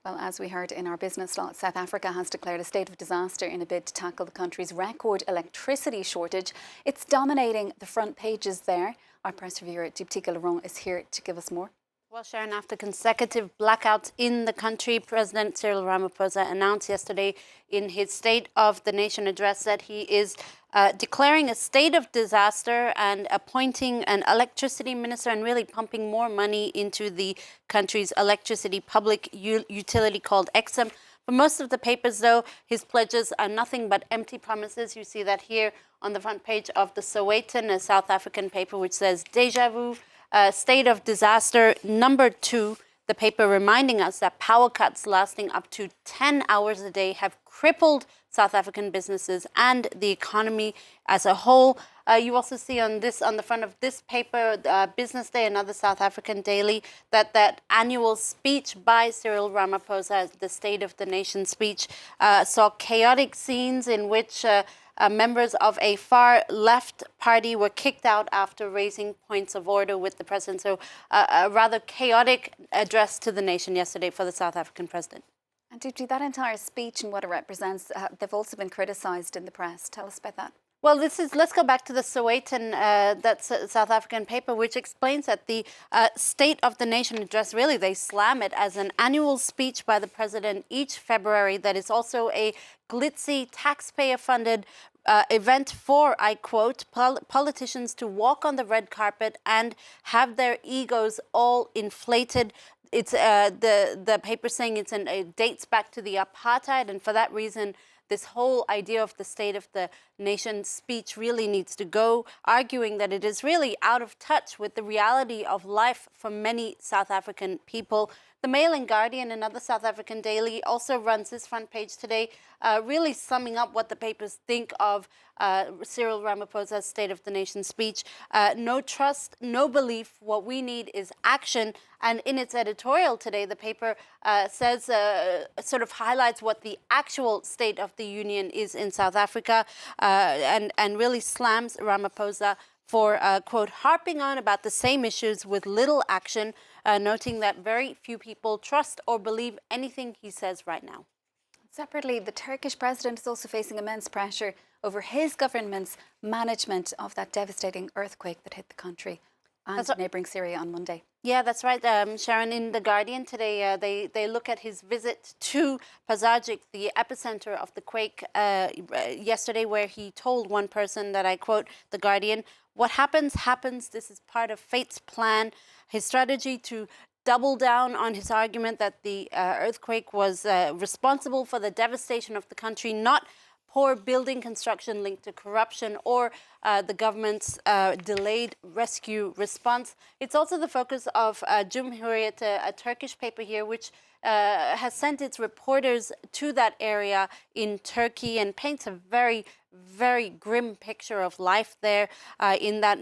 Well, as we heard in our business slot, South Africa has declared a state of disaster in a bid to tackle the country's record electricity shortage. It's dominating the front pages there. Our press reviewer, Deeptika Laurent, is here to give us more. Well, Sharon, after consecutive blackouts in the country, President Cyril Ramaphosa announced yesterday in his State of the Nation address that he is declaring a state of disaster and appointing an electricity minister and really pumping more money into the country's electricity public utility called Exim. For most of the papers, though, his pledges are nothing but empty promises. You see that here on the front page of the Sowetan, a South African paper, which says deja vu. State of disaster number 2, the paper reminding us that power cuts lasting up to 10 hours a day have crippled South African businesses and the economy as a whole. You also see on the front of this paper, Business Day, another South African daily, that annual speech by Cyril Ramaphosa, the State of the Nation speech, saw chaotic scenes in which members of a far-left party were kicked out after raising points of order with the president. So a rather chaotic address to the nation yesterday for the South African president. And Deepti, that entire speech and what it represents, they've also been criticised in the press. Tell us about that. Well, let's go back to the Sowetan, that's a South African paper, which explains that the State of the Nation address, really, they slam it as an annual speech by the president each February that is also a glitzy, taxpayer-funded event for, I quote, politicians to walk on the red carpet and have their egos all inflated. It's the paper saying it dates back to the apartheid, and for that reason, this whole idea of the State of the Nation speech really needs to go, arguing that it is really out of touch with the reality of life for many South African people. The Mail and Guardian, another South African daily, also runs this front page today, really summing up what the papers think of Cyril Ramaphosa's State of the Nation speech. No trust, no belief. What we need is action. And in its editorial today, the paper says, sort of highlights what the actual State of the Union is in South Africa, and really slams Ramaphosa for, quote, harping on about the same issues with little action, noting that very few people trust or believe anything he says right now. Separately, the Turkish president is also facing immense pressure over his government's management of that devastating earthquake that hit the country and neighbouring Syria on Monday. Yeah, that's right, Sharon. In The Guardian today, they look at his visit to Pazarjik, the epicenter of the quake, yesterday, where he told one person that, I quote, The Guardian, "What happens, happens. This is part of fate's plan." His strategy to double down on his argument that the earthquake was responsible for the devastation of the country, not poor building construction linked to corruption or the government's delayed rescue response. It's also the focus of Cumhuriyet, a Turkish paper here, which has sent its reporters to that area in Turkey and paints a very grim picture of life there in that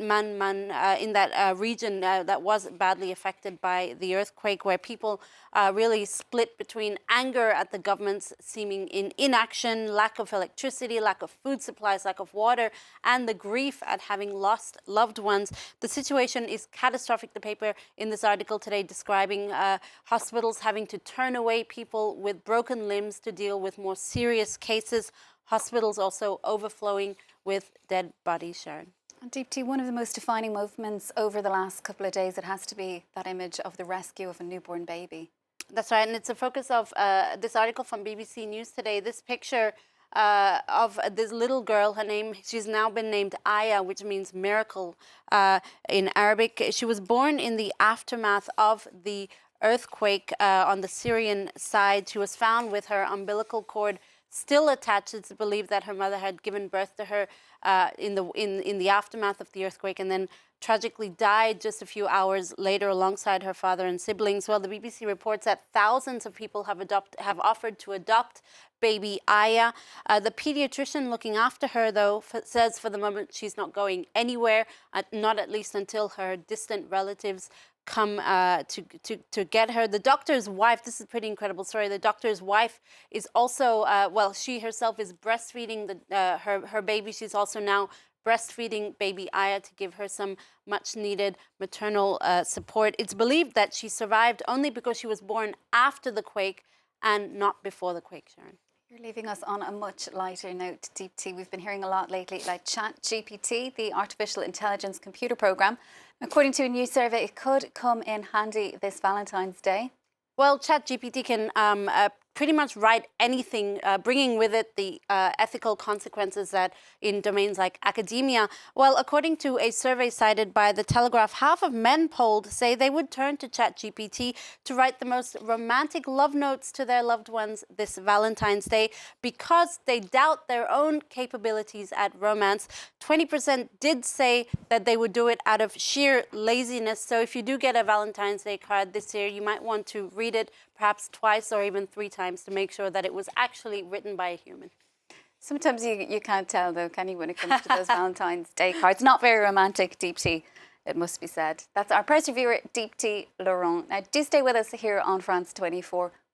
region that was badly affected by the earthquake, where people really split between anger at the government's seeming inaction, lack of electricity, lack of food supplies, lack of water, and the grief at having lost loved ones. The situation is catastrophic, the paper in this article today describing hospitals having to turn away people with broken limbs to deal with more serious cases. Hospitals also overflowing with dead bodies, Sharon. And Deepti, one of the most defining movements over the last couple of days, it has to be that image of the rescue of a newborn baby. That's right, and it's a focus of this article from BBC News today. This picture of this little girl, she's now been named Aya, which means miracle in Arabic. She was born in the aftermath of the earthquake on the Syrian side. She was found with her umbilical cord still attached. It's believed that her mother had given birth to her in the aftermath of the earthquake, and then tragically died just a few hours later alongside her father and siblings. Well, the BBC reports that thousands of people have offered to adopt baby Aya. The pediatrician looking after her, though, says for the moment she's not going anywhere, not at least until her distant relatives come to get her. The doctor's wife, this is a pretty incredible story, the doctor's wife is also, she herself is breastfeeding her baby. She's also now breastfeeding baby Aya to give her some much needed maternal support. It's believed that she survived only because she was born after the quake and not before the quake, Sharon. You're leaving us on a much lighter note, Deep T. We've been hearing a lot lately about ChatGPT, the artificial intelligence computer program. According to a new survey, it could come in handy this Valentine's Day. Well, ChatGPT can pretty much write anything, bringing with it the ethical consequences that in domains like academia. Well, according to a survey cited by The Telegraph, half of men polled say they would turn to ChatGPT to write the most romantic love notes to their loved ones this Valentine's Day because they doubt their own capabilities at romance. 20% did say that they would do it out of sheer laziness. So if you do get a Valentine's Day card this year, you might want to read it perhaps twice or even 3 times to make sure that it was actually written by a human. Sometimes you can't tell, though, can you, when it comes to those Valentine's Day cards? Not very romantic, Deep T, it must be said. That's our press reviewer, Deep T Laurent. Now, do stay with us here on France 24.